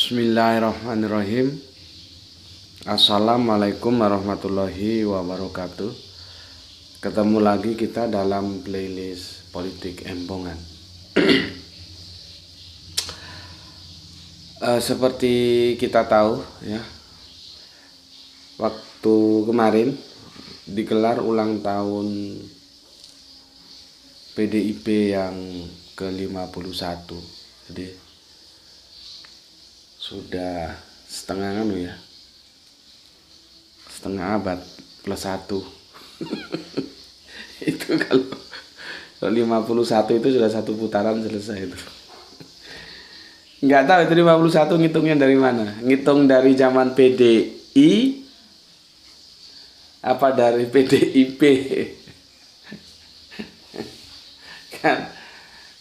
Bismillahirrahmanirrahim. Assalamualaikum warahmatullahi wabarakatuh. Ketemu lagi kita dalam playlist Politik Empongan. Seperti kita tahu ya, waktu kemarin digelar ulang tahun PDIP yang ke-51. Jadi sudah setengah setengah abad plus 1. Itu kalau 51 itu sudah satu putaran selesai itu. Nggak tahu itu 51 ngitungnya dari mana, ngitung dari zaman PDI apa dari PDIP. Kan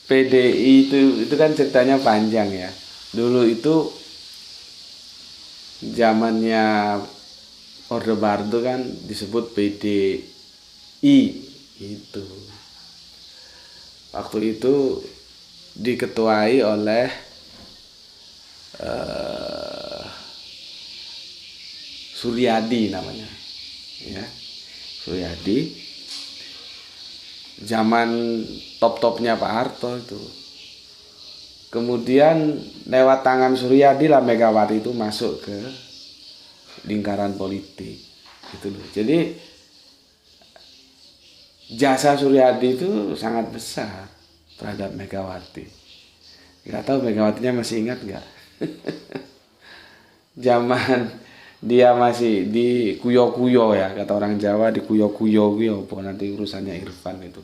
PDI itu kan ceritanya panjang ya. Dulu itu zamannya Orde Baru itu kan disebut PDI itu. Waktu itu diketuai oleh Suryadi namanya, ya Suryadi. Zaman top-topnya Pak Harto itu. Kemudian lewat tangan Suryadi lah Megawati itu masuk ke lingkaran politik gitu loh. Jadi jasa Suryadi itu sangat besar terhadap Megawati. Nggak tahu Megawatinya masih ingat nggak? Zaman dia masih di kuyo-kuyo ya, kata orang Jawa, di kuyo-kuyo nanti urusannya Irfan itu.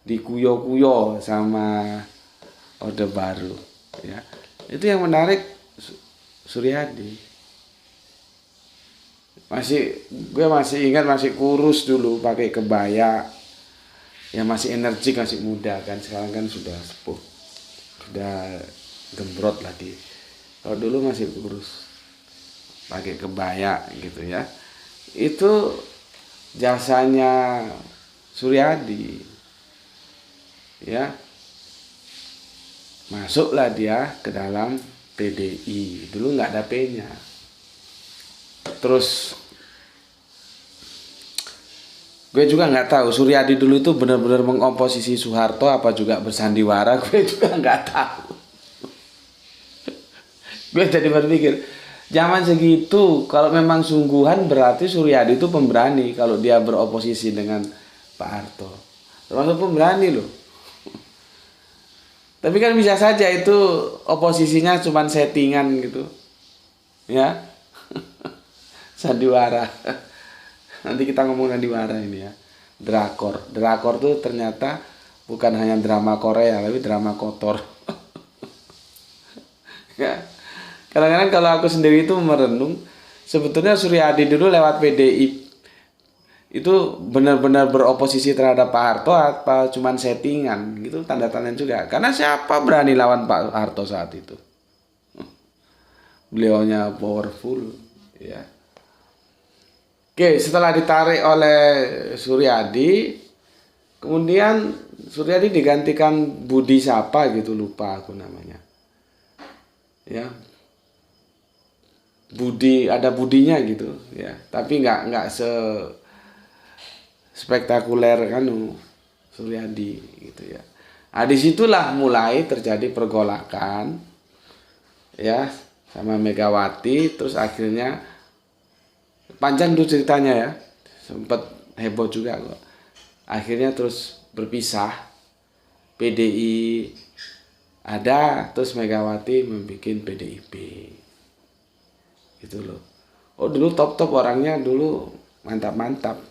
Di kuyo-kuyo sama Orde Baru ya. Itu yang menarik Suryadi. Gue masih ingat, masih kurus dulu, pakai kebaya. Ya masih energik, masih muda kan. Sekarang kan sudah sepuh. Sudah gembrot lagi. Kalau dulu masih kurus, pakai kebaya gitu ya. Itu jasanya Suryadi. Ya. Masuklah dia ke dalam PDI. Dulu nggak ada P-nya. Terus gue juga nggak tahu Suryadi dulu itu benar-benar mengoposisi Soeharto apa juga bersandiwara. Gue juga nggak tahu. Gue jadi berpikir zaman segitu kalau memang sungguhan berarti Suryadi itu pemberani kalau dia beroposisi dengan Pak Harto. Termasuk pemberani loh. Tapi kan bisa saja itu oposisinya cuma settingan gitu. Ya. Sandiwara. Nanti kita ngomong sandiwara ini ya. Drakor. Drakor tuh ternyata bukan hanya drama Korea, tapi drama kotor. Ya. Kadang-kadang kalau aku sendiri itu merenung, sebetulnya Suryadi dulu lewat PDI itu benar-benar beroposisi terhadap Pak Harto apa cuman settingan gitu, tanda tanya juga. Karena siapa berani lawan Pak Harto saat itu? Beliaunya powerful ya. Oke, setelah ditarik oleh Suryadi, kemudian Suryadi digantikan Budi siapa gitu, lupa aku namanya. Ya. Budi, ada Budinya gitu ya. Tapi nggak spektakuler kan Suryadi gitu ya. Nah, disitulah mulai terjadi pergolakan ya sama Megawati, terus akhirnya panjang tuh ceritanya ya, sempat heboh juga kok. Akhirnya terus berpisah, PDI ada, terus Megawati membuat PDIP gitu loh. Oh dulu top orangnya dulu mantap.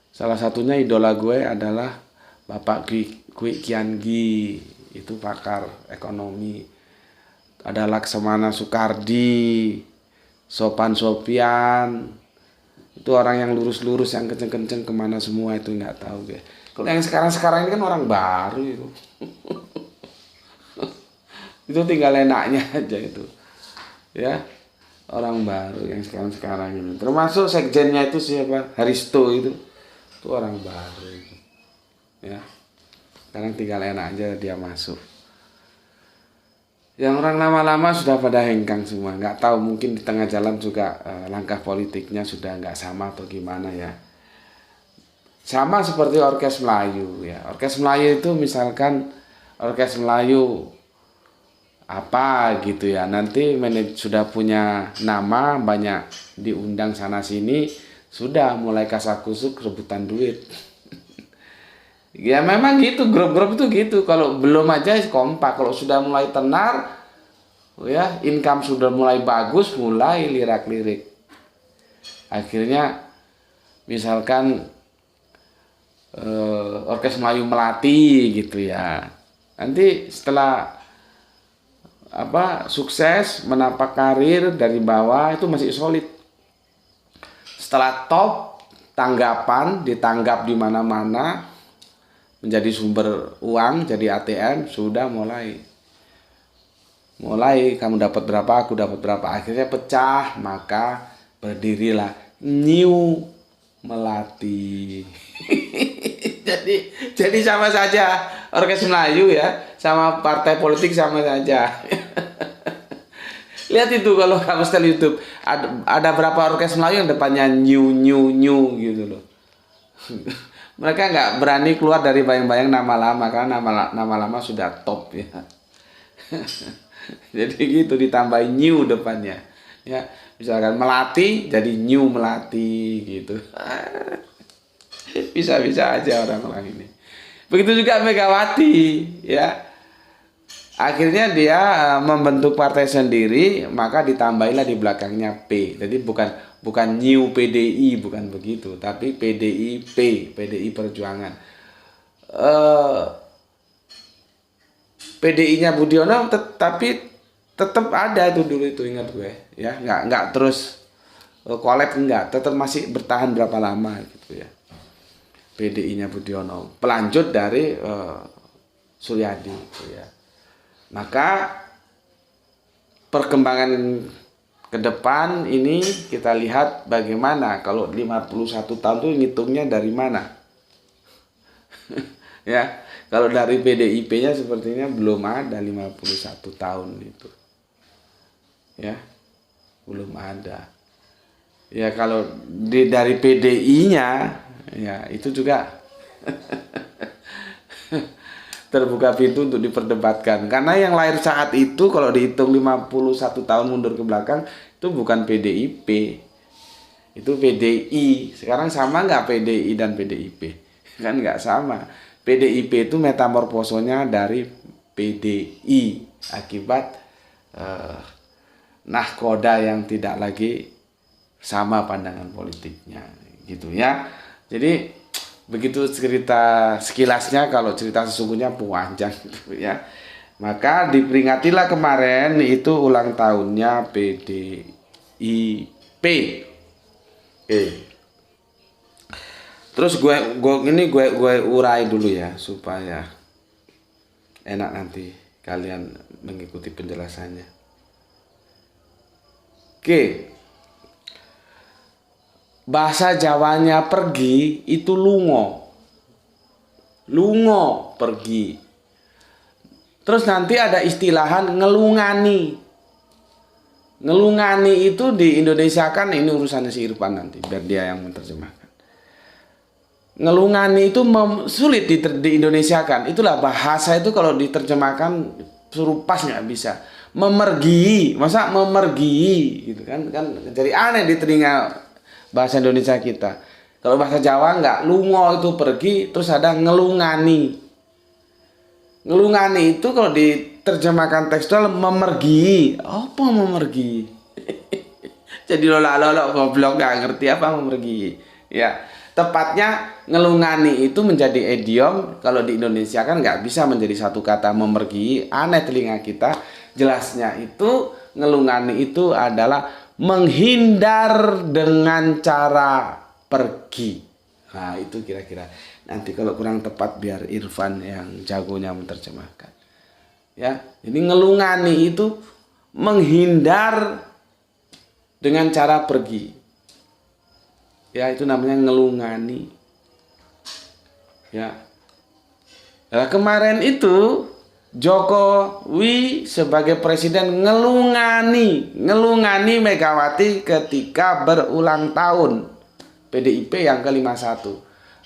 Salah satunya idola gue adalah Bapak Kwi Kian Gi, itu pakar ekonomi. Ada Laksamana Soekardi, Sopan Sopian, itu orang yang lurus-lurus, yang kenceng-kenceng kemana semua itu nggak tahu gue. Kalau yang sekarang ini kan orang baru itu. Itu tinggal enaknya aja itu. Ya, orang baru yang sekarang ini. Termasuk sekjennya itu siapa? Haristo itu orang baru itu. Ya. Sekarang tinggal enak aja dia masuk. Yang orang lama-lama sudah pada hengkang semua, nggak tahu mungkin di tengah jalan juga langkah politiknya sudah nggak sama atau gimana ya. Sama seperti Orkes Melayu ya. Orkes Melayu itu misalkan Orkes Melayu apa gitu ya. Nanti sudah punya nama, banyak diundang sana sini, sudah mulai kasakusuk rebutan duit. Ya memang gitu, grup-grup itu gitu. Kalau belum aja kompak, kalau sudah mulai tenar, ya income sudah mulai bagus, mulai lirak-lirik. Akhirnya misalkan Orkes Melayu Melati gitu ya. Nanti setelah sukses menapak karir dari bawah itu masih solid. Setelah top, tanggapan ditanggap di mana-mana, menjadi sumber uang, jadi ATM, sudah mulai kamu dapat berapa, aku dapat berapa, akhirnya pecah, maka berdirilah New Melati. jadi sama saja Orkes Melayu ya, sama partai politik sama saja. Lihat itu kalau kamu setel YouTube, ada berapa Orkes Melayu yang depannya new gitu loh. Mereka nggak berani keluar dari bayang-bayang nama lama, karena nama lama sudah top ya. Jadi gitu, ditambah new depannya. Ya, misalkan Melati jadi New Melati gitu. Bisa-bisa aja orang-orang ini. Begitu juga Megawati ya. Akhirnya dia membentuk partai sendiri, maka ditambahilah di belakangnya P. Jadi bukan New PDI, bukan begitu, tapi PDIP, PDI Perjuangan. PDI-nya Budiono tapi tetap ada itu dulu, itu ingat gue ya, nggak terus kolab, enggak, tetap masih bertahan berapa lama gitu ya. PDI-nya Budiono, pelanjut dari Suryadi gitu ya. Maka perkembangan ke depan ini kita lihat bagaimana kalau 51 tahun itu ngitungnya dari mana. Ya, kalau dari PDIP-nya sepertinya belum ada 51 tahun itu. Ya, belum ada. Ya kalau dari PDI-nya ya itu juga terbuka pintu untuk diperdebatkan. Karena yang lahir saat itu kalau dihitung 51 tahun mundur ke belakang itu bukan PDIP. Itu PDI. Sekarang sama nggak PDI dan PDIP? Kan nggak sama. PDIP itu metamorfosonya dari PDI akibat nahkoda yang tidak lagi sama pandangan politiknya gitu ya. Jadi begitu cerita sekilasnya, kalau cerita sesungguhnya panjang gitu ya. Maka diperingatilah kemarin itu ulang tahunnya PDIP. Terus gue urai dulu ya supaya enak nanti kalian mengikuti penjelasannya. Bahasa Jawanya pergi itu lungo. Lungo pergi. Terus nanti ada istilahan ngelungani. Ngelungani itu di Indonesia kan, ini urusannya si Irfan nanti, biar dia yang menerjemahkan. Ngelungani itu sulit di Indonesia kan. Itulah bahasa itu kalau diterjemahkan suruh pas nggak bisa. Memergi, masa memergi gitu kan jadi aneh di telinga bahasa Indonesia kita. Kalau bahasa Jawa enggak, lungo itu pergi, terus ada ngelungani. Ngelungani itu kalau diterjemahkan tekstual memergi. Apa memergi? Jadi lolak-lolok goblok nggak ngerti apa memergi. Ya, tepatnya ngelungani itu menjadi idiom. Kalau di Indonesia kan nggak bisa menjadi satu kata memergi. Aneh telinga kita. Jelasnya itu ngelungani itu adalah menghindar dengan cara pergi. Nah itu kira-kira. Nanti kalau kurang tepat biar Irfan yang jagonya menerjemahkan. Ya, jadi ngelungani itu menghindar dengan cara pergi. Ya, itu namanya ngelungani. Ya. Nah, kemarin itu Jokowi sebagai presiden ngelungani Megawati ketika berulang tahun PDIP yang ke-51.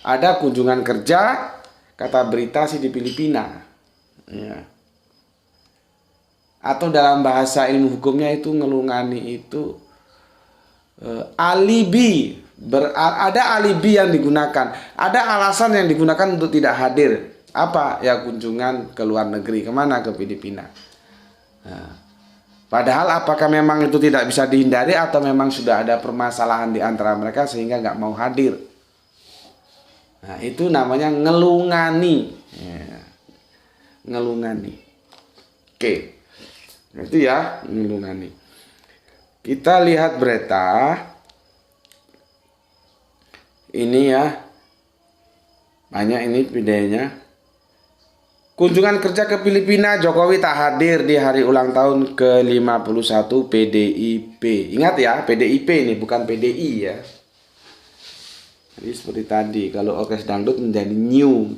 Ada kunjungan kerja, kata berita sih di Filipina. Ya. Atau dalam bahasa ilmu hukumnya itu ngelungani itu alibi. Ada alibi yang digunakan, ada alasan yang digunakan untuk tidak hadir. Apa? Ya kunjungan ke luar negeri. Kemana? Ke Filipina. Nah, padahal apakah memang itu tidak bisa dihindari atau memang sudah ada permasalahan di antara mereka sehingga nggak mau hadir? Nah, itu namanya ngelungani. Ya. Ngelungani. Oke. Itu ya, ngelungani. Kita lihat berita. Ini ya. Banyak ini videonya. Kunjungan kerja ke Filipina, Jokowi tak hadir di hari ulang tahun ke-51 PDIP. Ingat ya, PDIP ini bukan PDI ya. Jadi seperti tadi, kalau orkes dangdut menjadi new.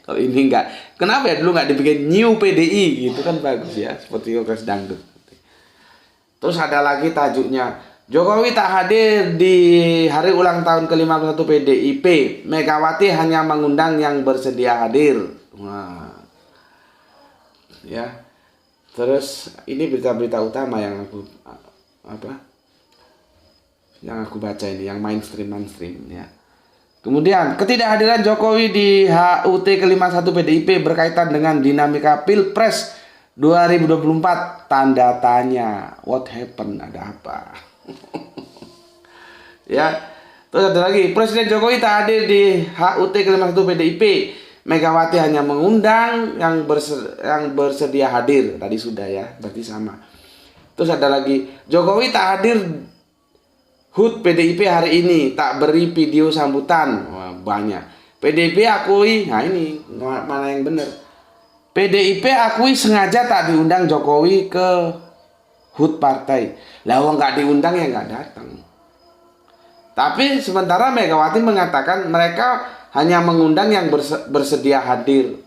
Kalau ini enggak. Kenapa ya dulu nggak dibikin new PDI? Gitu kan bagus ya, seperti orkes dangdut. Terus ada lagi tajuknya, Jokowi tak hadir di hari ulang tahun ke-51 PDIP. Megawati hanya mengundang yang bersedia hadir. Nah, ya. Terus ini berita-berita utama yang aku baca ini, yang mainstream ya. Kemudian ketidakhadiran Jokowi di HUT ke-51 PDIP berkaitan dengan dinamika Pilpres 2024, tanda tanya. What happened? Ada apa? Ya. Terus ada lagi, Presiden Jokowi tak hadir di HUT ke-51 PDIP. Megawati hanya mengundang yang bersedia hadir. Tadi sudah ya, berarti sama. Terus ada lagi, Jokowi tak hadir HUT PDIP hari ini, tak beri video sambutan. Wah, banyak. PDIP akui, nah ini mana yang benar? PDIP akui sengaja tak diundang Jokowi ke HUT partai. Lah nggak diundang ya nggak datang. Tapi sementara Megawati mengatakan mereka hanya mengundang yang bersedia hadir.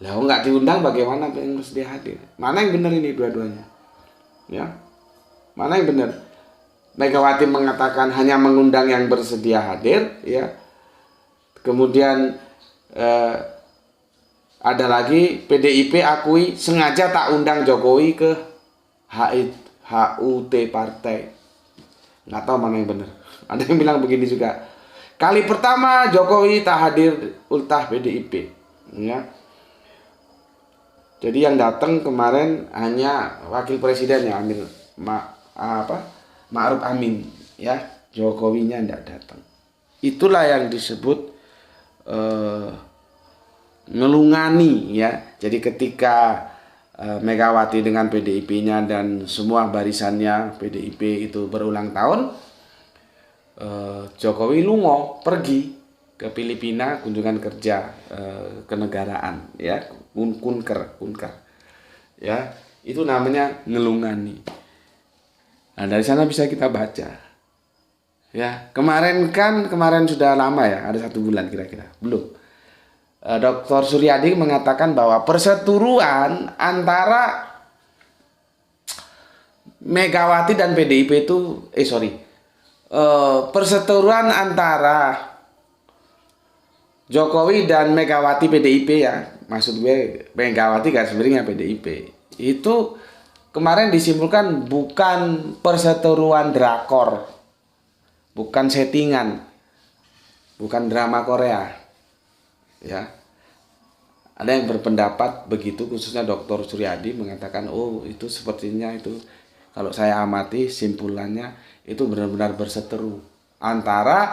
Lah nggak diundang bagaimana yang bersedia hadir? Mana yang benar ini dua-duanya? Ya, mana yang benar? Megawati mengatakan hanya mengundang yang bersedia hadir, ya. Kemudian ada lagi PDIP akui sengaja tak undang Jokowi ke HUT partai. Nggak tahu mana yang benar. Ada yang bilang begini juga. Kali pertama Jokowi tak hadir ultah PDIP, ya. Jadi yang datang kemarin hanya wakil presiden ya, Ma'ruf Amin, ya. Jokowinya tidak datang. Itulah yang disebut ngelungani, ya. Jadi ketika Megawati dengan PDIP-nya dan semua barisannya PDIP itu berulang tahun, Jokowi lungo pergi ke Filipina kunjungan kerja kenegaraan, ya, kunker, ya, itu namanya ngelungani. Nah dari sana bisa kita baca, ya. Kemarin sudah lama ya, ada 1 bulan kira-kira, belum. Dr. Suryadi mengatakan bahwa perseteruan antara Megawati dan PDIP itu, perseteruan antara Jokowi dan Megawati PDIP, ya, maksud gue Megawati garis miringnya PDIP, itu kemarin disimpulkan bukan perseteruan drakor, bukan settingan, bukan drama Korea, ya. Ada yang berpendapat begitu, khususnya Dr. Suryadi mengatakan, oh itu sepertinya itu, kalau saya amati simpulannya itu benar-benar berseteru antara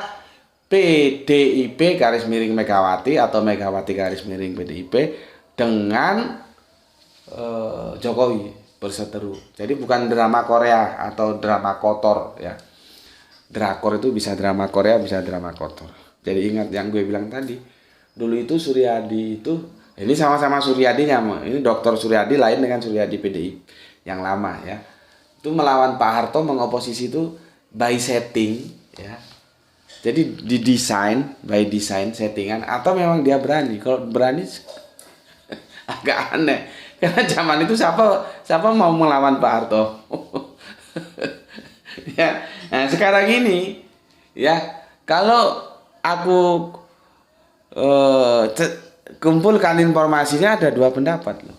PDIP garis miring Megawati atau Megawati garis miring PDIP dengan Jokowi, berseteru. Jadi bukan drama Korea atau drama kotor, ya. Drakor itu bisa drama Korea, bisa drama kotor. Jadi ingat yang gue bilang tadi, dulu itu Suryadi itu, ini sama-sama Suryadinya, ini Dr. Suryadi lain dengan Suryadi PDI yang lama, ya. Itu melawan Pak Harto, mengoposisi itu by setting, ya. Jadi didesain, by design, settingan, atau memang dia berani. Kalau berani agak aneh. Karena zaman itu siapa siapa mau melawan Pak Harto? Ya, nah sekarang ini ya kalau aku kumpulkan informasinya ada dua pendapat loh.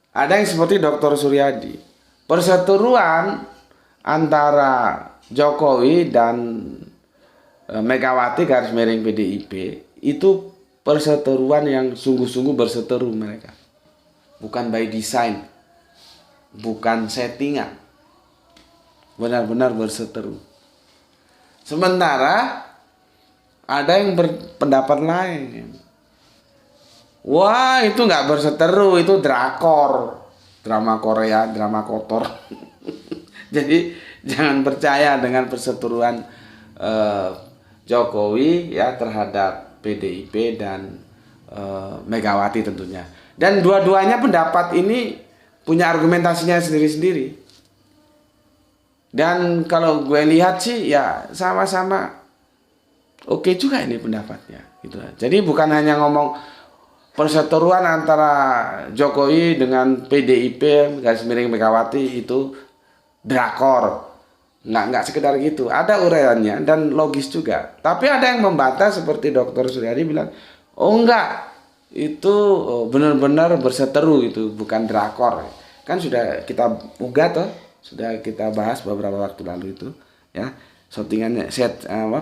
Ada yang seperti Dr. Suryadi, perseteruan antara Jokowi dan Megawati garis miring PDIP itu perseteruan yang sungguh-sungguh berseteru mereka. Bukan by design, bukan settingan. Benar-benar berseteru. Sementara ada yang berpendapat lain. Wah, itu nggak berseteru, itu drakor. Drama Korea, drama kotor. Jadi jangan percaya dengan perseteruan Jokowi ya terhadap PDIP dan Megawati tentunya. Dan dua-duanya pendapat ini punya argumentasinya sendiri-sendiri. Dan kalau gue lihat sih ya sama-sama oke juga ini pendapatnya gitu. Jadi bukan hanya ngomong perseteruan antara Jokowi dengan PDIP garis miring Megawati itu drakor. Nggak sekedar gitu. Ada uraiannya dan logis juga. Tapi ada yang membantah seperti Dr. Suryadi bilang, oh enggak, itu benar-benar berseteru itu, bukan drakor. Kan sudah kita ugat toh, sudah kita bahas beberapa waktu lalu itu, ya. Shootingannya,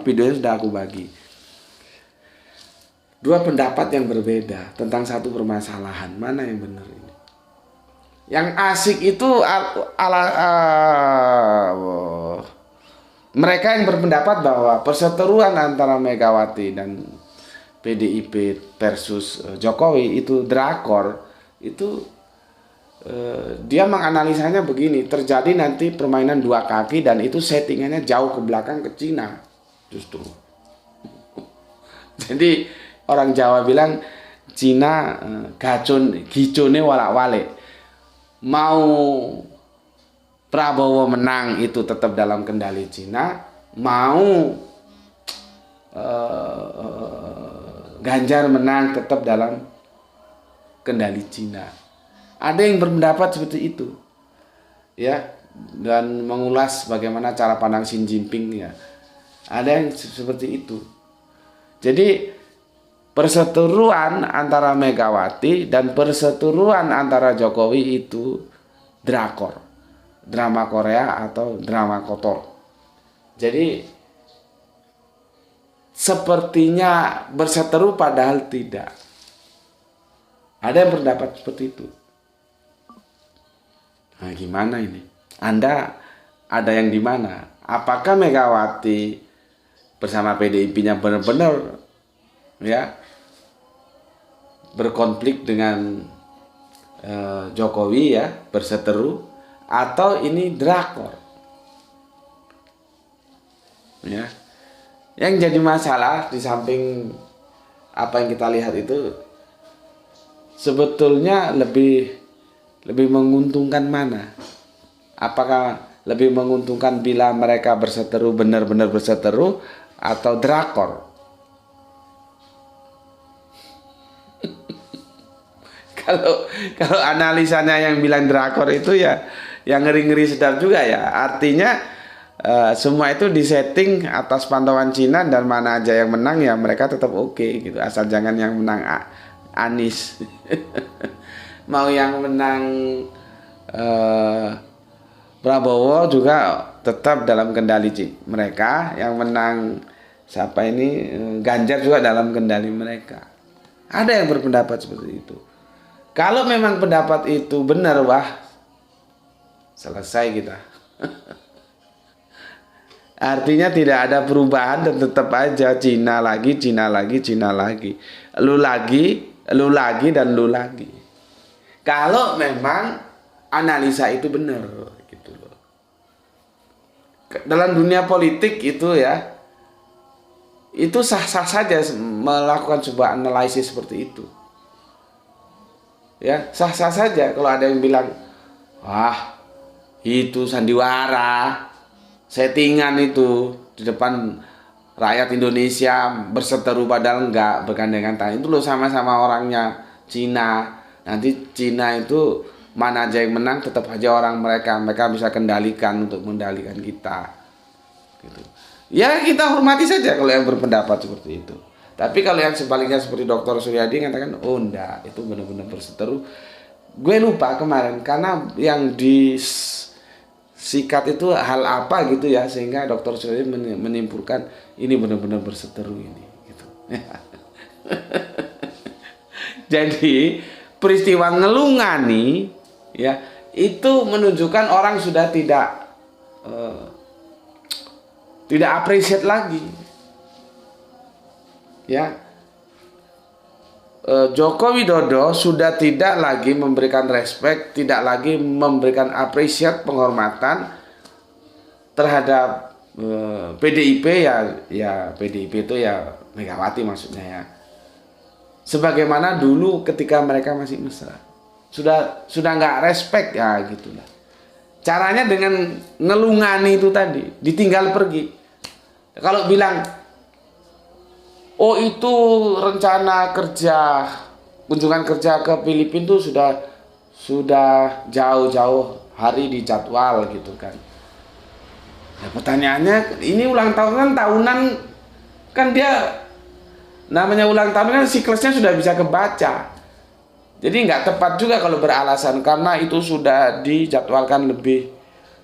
videonya sudah aku bagi. Dua pendapat yang berbeda tentang satu permasalahan. Mana yang benar ini? Yang asik itu mereka yang berpendapat bahwa perseteruan antara Megawati dan PDIP versus Jokowi itu drakor. Itu dia menganalisanya begini, terjadi nanti permainan dua kaki dan itu settingannya jauh ke belakang ke Cina justru. Jadi orang Jawa bilang Cina gicone walak-walik. Mau Prabowo menang itu tetap dalam kendali Cina, mau Ganjar menang tetap dalam kendali Cina. Ada yang berpendapat seperti itu, ya, dan mengulas bagaimana cara pandang Xi Jinping ya. Ada yang seperti itu. Jadi perseteruan antara Megawati dan perseteruan antara Jokowi itu drakor, drama Korea atau drama kotor. Jadi sepertinya berseteru padahal tidak. Ada yang berpendapat seperti itu. Nah, gimana ini? Anda ada yang di mana? Apakah Megawati bersama PDIP-nya benar-benar ya berkonflik dengan Jokowi ya, berseteru, atau ini drakor ya. Yang jadi masalah di samping apa yang kita lihat itu sebetulnya lebih menguntungkan mana? Apakah lebih menguntungkan bila mereka berseteru, benar-benar berseteru, atau drakor? Kalau analisanya yang bilang drakor itu ya yang ngeri-ngeri sedap juga ya. Artinya semua itu disetting atas pantauan Cina dan mana aja yang menang ya mereka tetap oke gitu. Asal jangan yang menang Anies. Mau yang menang Prabowo juga tetap dalam kendali mereka. Yang menang siapa ini Ganjar juga dalam kendali mereka. Ada yang berpendapat seperti itu. Kalau memang pendapat itu benar, wah, selesai kita. Artinya tidak ada perubahan dan tetap aja Cina lagi, Cina lagi, Cina lagi. Lu lagi, dan lu lagi. Kalau memang analisa itu benar gitu loh. Dalam dunia politik itu ya, itu sah-sah saja melakukan sebuah analisis seperti itu. Ya, sah-sah saja kalau ada yang bilang, wah, itu sandiwara, settingan itu di depan rakyat Indonesia berseteru padahal enggak, bergandengan tangan. Itu loh sama-sama orangnya Cina. Nanti Cina itu mana aja yang menang tetap aja orang mereka bisa kendalikan untuk mengendalikan kita. Gitu. Ya kita hormati saja kalau yang berpendapat seperti itu. Tapi kalau yang sebaliknya seperti Dr. Suryadi mengatakan, oh enggak, itu benar-benar berseteru. Gue lupa kemarin karena yang disikat itu hal apa gitu ya, sehingga Dr. Suryadi menyimpulkan ini benar-benar berseteru ini. Gitu. Jadi peristiwa ngelungani ya itu menunjukkan orang sudah tidak appreciate lagi. Ya, Joko Widodo sudah tidak lagi memberikan respect, tidak lagi memberikan appreciate, penghormatan terhadap PDIP ya PDIP itu ya Megawati maksudnya ya. Sebagaimana dulu ketika mereka masih mesra. Sudah nggak respect ya gitulah. Caranya dengan ngelungani itu tadi, ditinggal pergi. Kalau bilang oh itu rencana kerja, kunjungan kerja ke Filipina itu sudah jauh-jauh hari dijadwal gitu kan. Ya, pertanyaannya ini ulang tahun kan tahunan kan dia namanya ulang tahun kan siklusnya sudah bisa kebaca. Jadi nggak tepat juga kalau beralasan karena itu sudah dijadwalkan lebih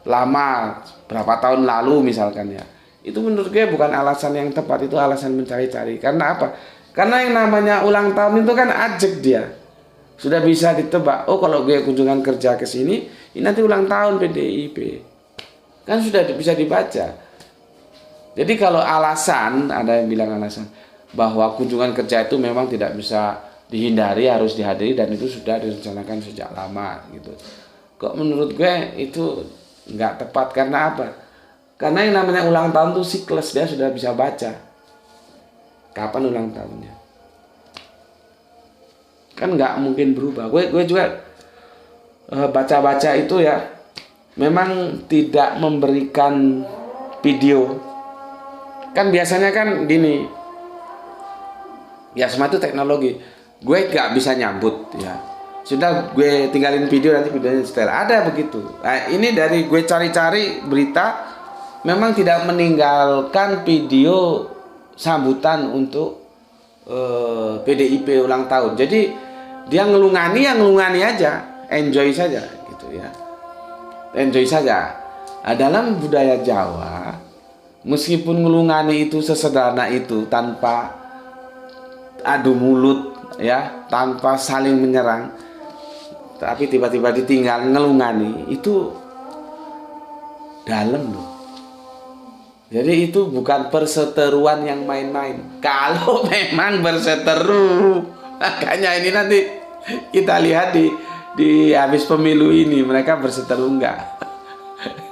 lama berapa tahun lalu misalkan ya. Itu menurut gue bukan alasan yang tepat, itu alasan mencari-cari. Karena apa? Karena yang namanya ulang tahun itu kan ajek dia. Sudah bisa ditebak. Oh kalau gue kunjungan kerja ke sini, ini nanti ulang tahun PDIP. Kan sudah bisa dibaca. Jadi kalau alasan, ada yang bilang alasan bahwa kunjungan kerja itu memang tidak bisa dihindari, harus dihadiri dan itu sudah direncanakan sejak lama gitu. Kok menurut gue itu nggak tepat karena apa? Karena yang namanya ulang tahun itu siklus, dia sudah bisa baca kapan ulang tahunnya. Kan nggak mungkin berubah. Gue juga baca-baca itu ya, memang tidak memberikan video. Kan biasanya kan gini, ya semua itu teknologi. Gue nggak bisa nyambut ya. Sudah gue tinggalin video, nanti videonya setel. Ada begitu. Nah, ini dari gue cari-cari berita, memang tidak meninggalkan video sambutan untuk PDIP ulang tahun. Jadi dia ngelungani aja, enjoy saja gitu ya. Enjoy saja. Nah, dalam budaya Jawa, meskipun ngelungani itu sesederhana itu tanpa adu mulut ya, tanpa saling menyerang, tapi tiba-tiba ditinggal ngelungani itu dalam loh. Jadi itu bukan perseteruan yang main-main. Kalau memang berseteru, makanya ini nanti kita lihat di habis pemilu ini mereka berseteru enggak?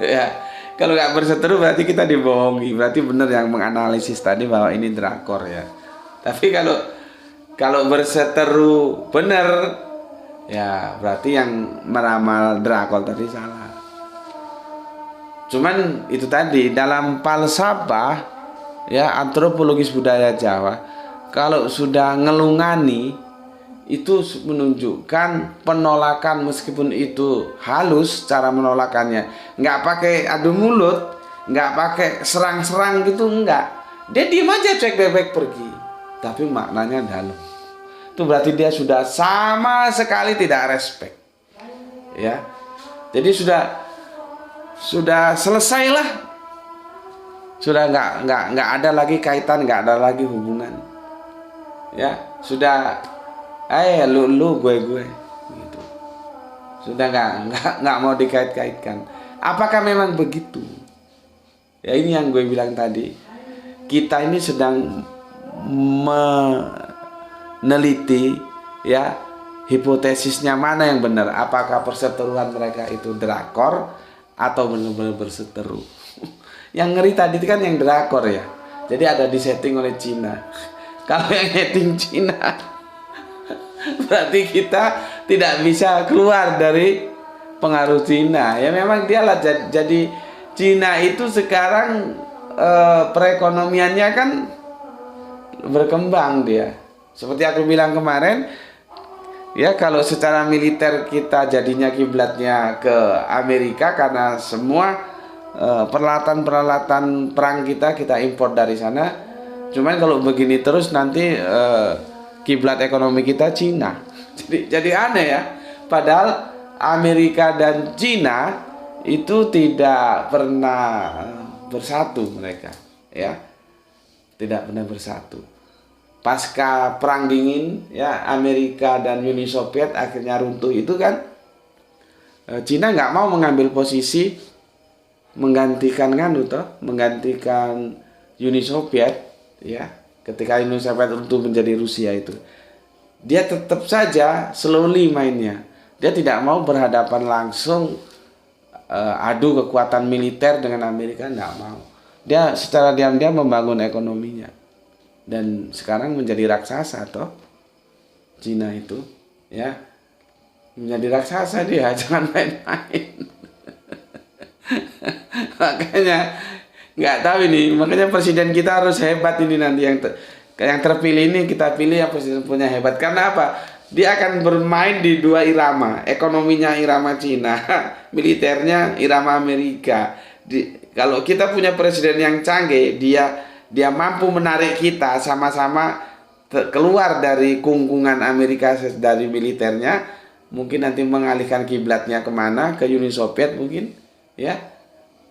Ya, kalau nggak berseteru berarti kita dibohongi. Berarti benar yang menganalisis tadi bahwa ini drakor ya. Tapi kalau berseteru benar, ya berarti yang meramal drakor tadi salah. Cuman itu tadi dalam falsafah ya antropologis budaya Jawa, kalau sudah ngelungani itu menunjukkan penolakan, meskipun itu halus cara menolakannya, nggak pakai adu mulut, nggak pakai serang-serang gitu, enggak. Dia diam aja, cek bebek pergi, tapi maknanya dalam. Itu berarti dia sudah sama sekali tidak respect ya. Jadi sudah selesailah, sudah nggak ada lagi kaitan, nggak ada lagi hubungan ya. Sudah lu gue gitu, sudah nggak mau dikait-kaitkan. Apakah memang begitu ya? Ini yang gue bilang tadi, kita ini sedang meneliti ya, hipotesisnya mana yang benar, apakah perseteruan mereka itu drakor atau benar-benar berseteru. Yang ngeri tadi itu kan yang drakor ya, jadi ada disetting oleh Cina. Kalau yang setting Cina berarti kita tidak bisa keluar dari pengaruh Cina ya. Memang dialah jadi Cina itu sekarang perekonomiannya kan berkembang dia. Seperti aku bilang kemarin, Ya, kalau secara militer kita jadinya kiblatnya ke Amerika karena semua peralatan-peralatan perang kita impor dari sana. Cuman kalau begini terus nanti kiblat ekonomi kita Cina. Jadi aneh ya. Padahal Amerika dan Cina itu tidak pernah bersatu mereka, ya. Tidak pernah bersatu. Pasca Perang Dingin, ya, Amerika dan Uni Soviet akhirnya runtuh itu kan, Cina nggak mau mengambil posisi menggantikan menggantikan Uni Soviet, ya, ketika Uni Soviet runtuh menjadi Rusia itu. Dia tetap saja slowly mainnya. Dia tidak mau berhadapan langsung adu kekuatan militer dengan Amerika, nggak mau. Dia secara diam-diam membangun ekonominya. Dan sekarang menjadi raksasa toh Cina itu, ya, menjadi raksasa dia, jangan main-main. Makanya nggak tahu ini, makanya presiden kita harus hebat ini nanti yang terpilih ini kita pilih yang presiden punya hebat. Karena apa? Dia akan bermain di dua irama, ekonominya irama Cina, militernya irama Amerika. Kalau kita punya presiden yang canggih, dia mampu menarik kita sama-sama keluar dari kungkungan Amerika dari militernya, mungkin nanti mengalihkan kiblatnya kemana, ke Uni Soviet mungkin, ya.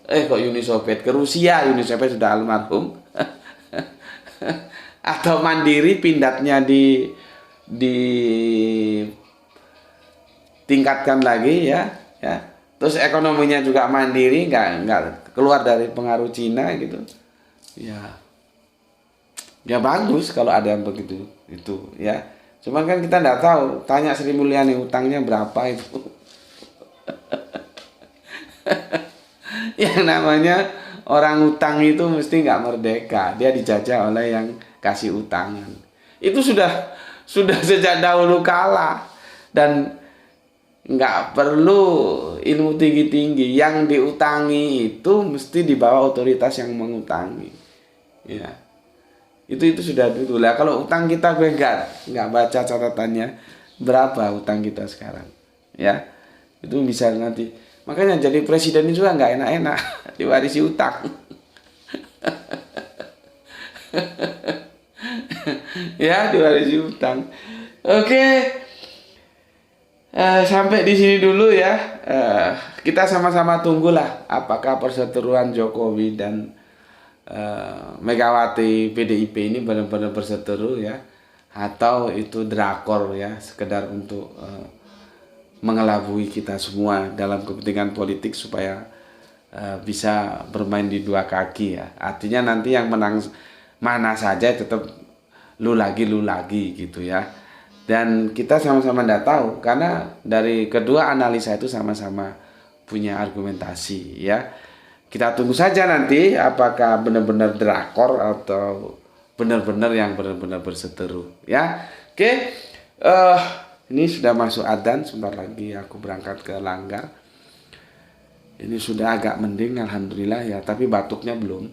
Kok Uni Soviet, ke Rusia, Uni Soviet sudah almarhum. Atau mandiri pindahnya ditingkatkan lagi, ya. Terus ekonominya juga mandiri, nggak keluar dari pengaruh Cina gitu. Ya bagus kalau ada yang begitu itu, ya. Cuman kan kita nggak tahu. Tanya Sri Mulyani utangnya berapa itu. Yang namanya orang utang itu mesti nggak merdeka. Dia dijajah oleh yang kasih utangan. Itu sudah sejak dahulu kala, dan nggak perlu ilmu tinggi-tinggi. Yang diutangi itu mesti di bawah otoritas yang mengutangi, ya. Itu sudah dulu lah. Kalau utang kita gue nggak baca catatannya berapa utang kita sekarang, ya. Itu bisa nanti. Makanya jadi presiden itu juga nggak enak-enak, diwarisi utang. Ya, diwarisi utang. Oke. Sampai di sini dulu ya. Kita sama-sama tunggulah apakah perseteruan Jokowi dan Megawati PDIP ini benar-benar berseteru, ya, atau itu drakor, ya, sekedar untuk mengelabui kita semua dalam kepentingan politik supaya bisa bermain di dua kaki, ya. Artinya nanti yang menang mana saja tetap lu lagi gitu, ya. Dan kita sama-sama tidak tahu karena dari kedua analisa itu sama-sama punya argumentasi, ya. Kita tunggu saja nanti apakah benar-benar drakor atau benar-benar yang benar-benar berseteru, ya. Oke, ini sudah masuk adzan, sebentar lagi aku berangkat ke Langgar. Ini sudah agak mending, alhamdulillah, ya, tapi batuknya belum.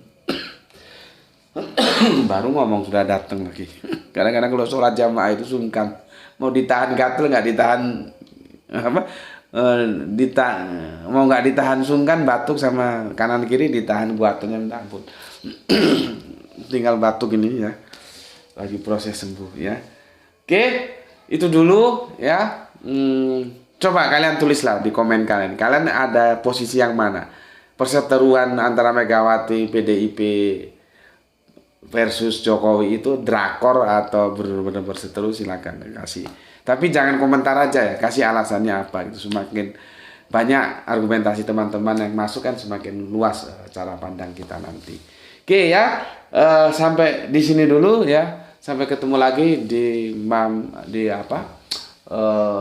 Baru ngomong sudah datang lagi. Kadang-kadang kalau sholat jamaah itu sungkan, mau ditahan gatel nggak ditahan apa? Mau nggak ditahan sungkan, batuk sama kanan kiri ditahan buatannya minta ampun. Tinggal batuk ini, ya, lagi proses sembuh, ya. Oke, itu dulu, ya. Coba kalian tulislah di komen kalian ada posisi yang mana, perseteruan antara Megawati PDIP versus Jokowi itu drakor atau benar-benar berseteru. Silakan kasih. Tapi jangan komentar aja, ya, kasih alasannya apa. Itu semakin banyak argumentasi teman-teman yang masuk kan semakin luas cara pandang kita nanti. Oke, ya, sampai di sini dulu, ya. Sampai ketemu lagi di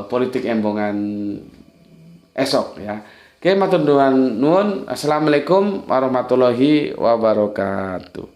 politik embongan esok, ya. Oke, matur nuwun. Assalamualaikum warahmatullahi wabarakatuh.